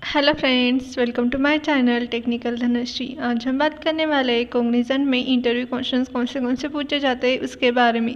Hello friends, welcome to my channel technical Dhanashree. आज हम बात करने वाले हैं कोग्निजेंट में इंटरव्यू क्वेश्चंस कौन से पूछे जाते हैं उसके बारे में।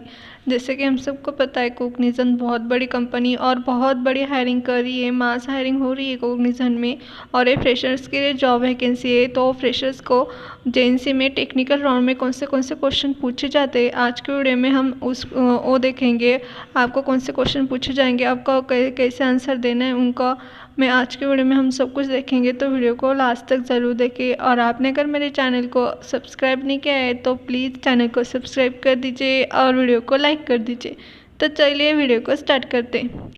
जैसे कि हम सबको पता है कोग्निजेंट बहुत बड़ी कंपनी और बहुत बड़ी हायरिंग कर रही है, मास हायरिंग हो रही है कोग्निजेंट में। और ये फ्रेशर्स के लिए जॉब वैकेंसी है, तो फ्रेशर्स को जेएनसी में टेक्निकल राउंड में कौन से क्वेश्चन पूछे जाते हैं आज के वीडियो में हम वो देखेंगे। आपको कौन से क्वेश्चन पूछे जाएंगे, आपको कैसे आंसर देना है उनका मैं आज के वीडियो में हम सब कुछ देखेंगे। तो वीडियो को लास्ट तक ज़रूर देखें। और आपने अगर मेरे चैनल को सब्सक्राइब नहीं किया है तो प्लीज़ चैनल को सब्सक्राइब कर दीजिए और वीडियो को लाइक कर दीजिए। तो चलिए वीडियो को स्टार्ट करते हैं।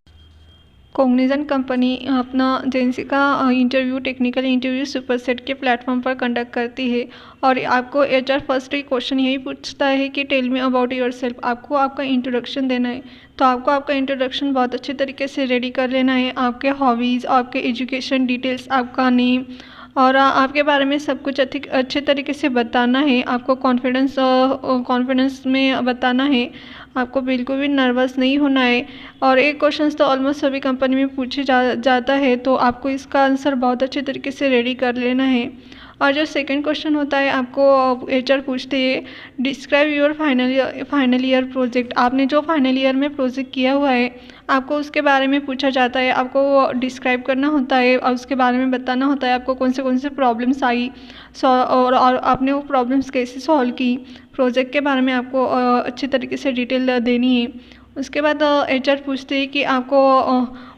कोग्निजेंट कंपनी अपना जेएनसी का इंटरव्यू टेक्निकल इंटरव्यू सुपरसेट के प्लेटफॉर्म पर कंडक्ट करती है। और आपको एचआर फर्स्ट ही क्वेश्चन यही पूछता है कि टेल मी अबाउट योरसेल्फ। आपको आपका इंट्रोडक्शन देना है, तो आपको आपका इंट्रोडक्शन बहुत अच्छे तरीके से रेडी कर लेना है। आपके हॉबीज़, आपके एजुकेशन डिटेल्स, आपका नेम और आपके बारे में सब कुछ अच्छे तरीके से बताना है। आपको कॉन्फिडेंस में बताना है। आपको बिल्कुल भी नर्वस नहीं होना है। और एक क्वेश्चन तो ऑलमोस्ट सभी कंपनी में पूछे जाता है, तो आपको इसका आंसर बहुत अच्छे तरीके से रेडी कर लेना है। और जो सेकंड क्वेश्चन होता है, आपको एचआर पूछते हैं describe your final year project. आपने जो फाइनल ईयर में प्रोजेक्ट किया हुआ है, आपको उसके बारे में पूछा जाता है। आपको डिस्क्राइब करना होता है और उसके बारे में बताना होता है आपको कौन से प्रॉब्लम्स आई और आपने वो प्रॉब्लम्स कैसे सॉल्व की। प्रोजेक्ट के बारे में आपको अच्छे तरीके से डिटेल देनी है। उसके बाद एचआर पूछते हैं कि आपको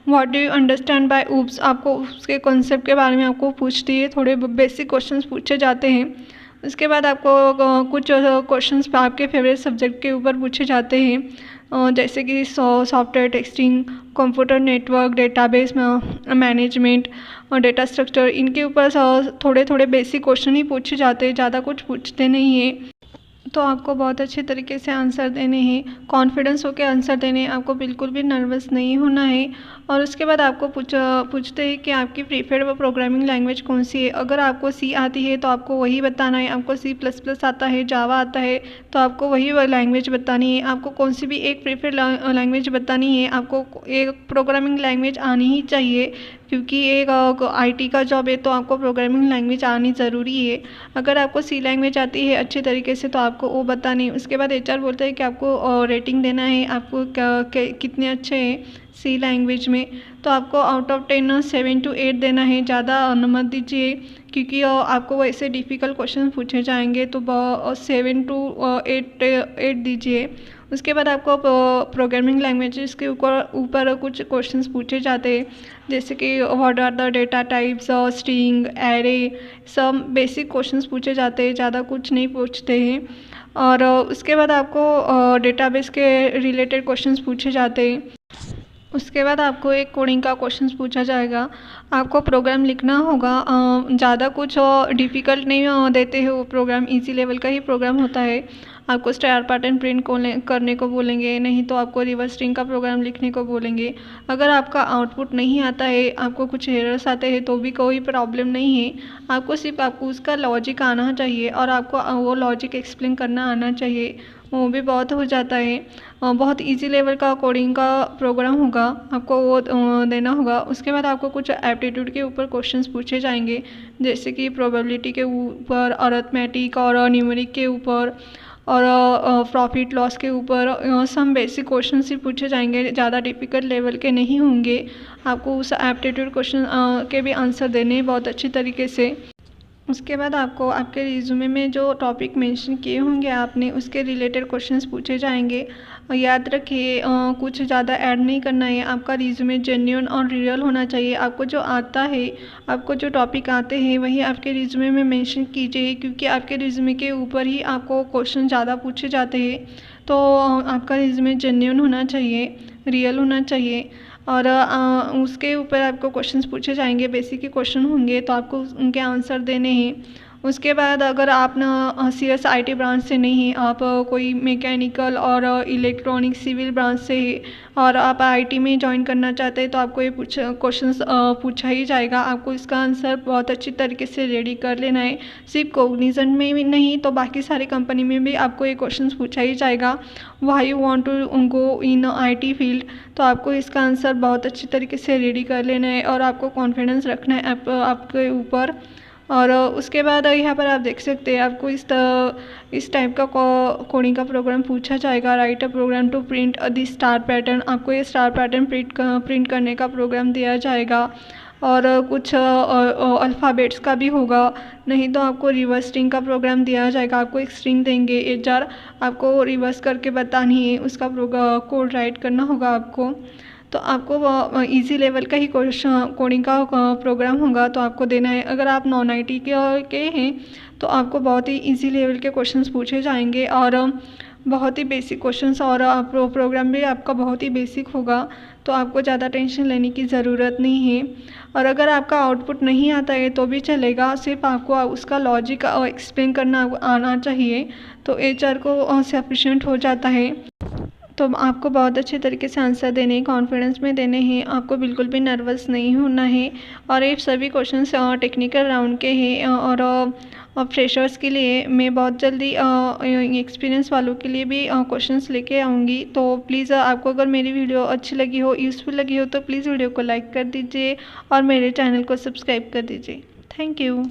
what do you understand by oops. आपको उसके कॉन्सेप्ट के बारे में आपको पूछती है, थोड़े बेसिक क्वेश्चंस पूछे जाते हैं। उसके बाद आपको कुछ क्वेश्चंस आपके फेवरेट सब्जेक्ट के ऊपर पूछे जाते हैं, जैसे कि software testing, computer network, database management और डेटा स्ट्रक्चर। इनके ऊपर थोड़े थोड़े बेसिक क्वेश्चन ही पूछे जाते हैं, ज़्यादा कुछ पूछते नहीं हैं। तो आपको बहुत अच्छे तरीके से आंसर देने हैं, कॉन्फिडेंस होकर आंसर देने हैं। आपको बिल्कुल भी नर्वस नहीं होना है। और उसके बाद आपको पूछते हैं कि आपकी प्रीफर्ड प्रोग्रामिंग लैंग्वेज कौन सी है। अगर आपको सी आती है तो आपको वही बताना है। आपको C++ आता है, जावा आता है, तो आपको वही लैंग्वेज बतानी है। आपको कौन सी भी एक प्रीफर्ड लैंग्वेज बतानी है। आपको एक प्रोग्रामिंग लैंग्वेज आनी ही चाहिए, क्योंकि एक IT का जॉब है, तो आपको प्रोग्रामिंग लैंग्वेज आनी ज़रूरी है। अगर आपको सी लैंग्वेज आती है अच्छे तरीके से तो आपको वो बतानी। उसके बाद एचआर बोलते हैं कि आपको रेटिंग देना है, आपको कितने अच्छे हैं सी लैंग्वेज में। तो आपको आउट ऑफ 10 7 to 8 देना है, ज़्यादा मत दीजिए, क्योंकि आपको वैसे डिफ़िकल्ट क्वेश्चन पूछे जाएंगे, तो 7 to 8 दीजिए। उसके बाद आपको प्रोग्रामिंग लैंग्वेजेस के ऊपर कुछ क्वेश्चंस पूछे जाते हैं, जैसे कि what are the data types और स्ट्रिंग, एरे, सब बेसिक क्वेश्चंस पूछे जाते हैं, ज़्यादा कुछ नहीं पूछते हैं। और उसके बाद आपको डेटाबेस के रिलेटेड क्वेश्चंस पूछे जाते हैं। उसके बाद आपको एक कोडिंग का क्वेश्चंस पूछा जाएगा। आपको प्रोग्राम लिखना होगा, ज़्यादा कुछ डिफ़िकल्ट नहीं देते हैं वो प्रोग्राम, इजी लेवल का ही प्रोग्राम होता है। आपको स्टार पैटर्न प्रिंट करने को बोलेंगे, नहीं तो आपको रिवर्स स्ट्रिंग का प्रोग्राम लिखने को बोलेंगे। अगर आपका आउटपुट नहीं आता है, आपको कुछ एरर्स आते हैं, तो भी कोई प्रॉब्लम नहीं है। आपको उसका लॉजिक आना चाहिए और आपको वो लॉजिक एक्सप्लेन करना आना चाहिए, वो भी बहुत हो जाता है। बहुत इजी लेवल का कोडिंग का प्रोग्राम होगा, आपको वो देना होगा। उसके बाद आपको कुछ एप्टीट्यूड के ऊपर क्वेश्चंस पूछे जाएंगे, जैसे कि प्रोबेबिलिटी के ऊपर, अरिथमेटिक और न्यूमेरिक के ऊपर और प्रॉफिट लॉस के ऊपर। सम बेसिक क्वेश्चन ही पूछे जाएंगे, ज़्यादा डिफ़िकल्ट लेवल के नहीं होंगे। आपको उस एप्टीट्यूड क्वेश्चन के भी आंसर देने बहुत अच्छी तरीके से। उसके बाद आपको आपके रिज्यूमे में जो टॉपिक मेंशन किए होंगे आपने, उसके रिलेटेड क्वेश्चंस पूछे जाएंगे। याद रखिए, कुछ ज़्यादा ऐड नहीं करना है। आपका रिज्यूमे जेन्युइन और रियल होना चाहिए। आपको जो आता है, आपको जो टॉपिक आते हैं, वही आपके रिज्यूमे में मेंशन कीजिए, क्योंकि आपके रिज्यूमे के ऊपर ही आपको क्वेश्चन ज़्यादा पूछे जाते हैं। तो आपका रिज्यूमे जेन्युइन होना चाहिए, रियल होना चाहिए। और उसके ऊपर आपको क्वेश्चंस पूछे जाएंगे, बेसिक के क्वेश्चन होंगे, तो आपको उनके आंसर देने हैं। उसके बाद अगर आप ना CS IT ब्रांच से नहीं, आप कोई मैकेनिकल और इलेक्ट्रॉनिक सिविल ब्रांच से ही और आप IT में ज्वाइन करना चाहते हैं तो आपको ये क्वेश्चंस पूछा ही जाएगा। आपको इसका आंसर बहुत अच्छी तरीके से रेडी कर लेना है। सिर्फ कॉग्निजेंट में भी नहीं तो बाकी सारी कंपनी में भी आपको ये क्वेश्चंस पूछा ही जाएगा। Why you want to go in IT field, तो आपको इसका आंसर बहुत अच्छी तरीके से रेडी कर लेना है और आपको कॉन्फिडेंस रखना है आपके ऊपर। और उसके बाद यहाँ पर आप देख सकते हैं आपको इस टाइप का कोडिंग का प्रोग्राम पूछा जाएगा। Write a program to print the star pattern, आपको ये स्टार पैटर्न प्रिंट करने का प्रोग्राम दिया जाएगा। और कुछ अल्फ़ाबेट्स का भी होगा, नहीं तो आपको रिवर्स स्ट्रिंग का प्रोग्राम दिया जाएगा। आपको एक स्ट्रिंग देंगे HR, आपको रिवर्स करके बतानी है, उसका कोड राइट करना होगा आपको। तो आपको इजी लेवल का ही कोडिंग का प्रोग्राम होगा तो आपको देना है। अगर आप नॉन IT के हैं तो आपको बहुत ही इजी लेवल के क्वेश्चंस पूछे जाएंगे और बहुत ही बेसिक क्वेश्चंस, और प्रोग्राम भी आपका बहुत ही बेसिक होगा तो आपको ज़्यादा टेंशन लेने की ज़रूरत नहीं है। और अगर आपका आउटपुट नहीं आता है तो भी चलेगा, सिर्फ आपको उसका लॉजिक एक्सप्लेन करना आना चाहिए तो HR को सफिशिएंट हो जाता है। तो आपको बहुत अच्छे तरीके से आंसर देने हैं, कॉन्फिडेंस में देने हैं, आपको बिल्कुल भी नर्वस नहीं होना है। और ये सभी क्वेश्चंस टेक्निकल राउंड के हैं और फ्रेशर्स के लिए मैं बहुत जल्दी एक्सपीरियंस वालों के लिए भी क्वेश्चंस लेके आऊँगी। तो प्लीज़ आपको अगर मेरी वीडियो अच्छी लगी हो, यूज़फुल लगी हो तो प्लीज़ वीडियो को लाइक कर दीजिए और मेरे चैनल को सब्सक्राइब कर दीजिए। Thank you.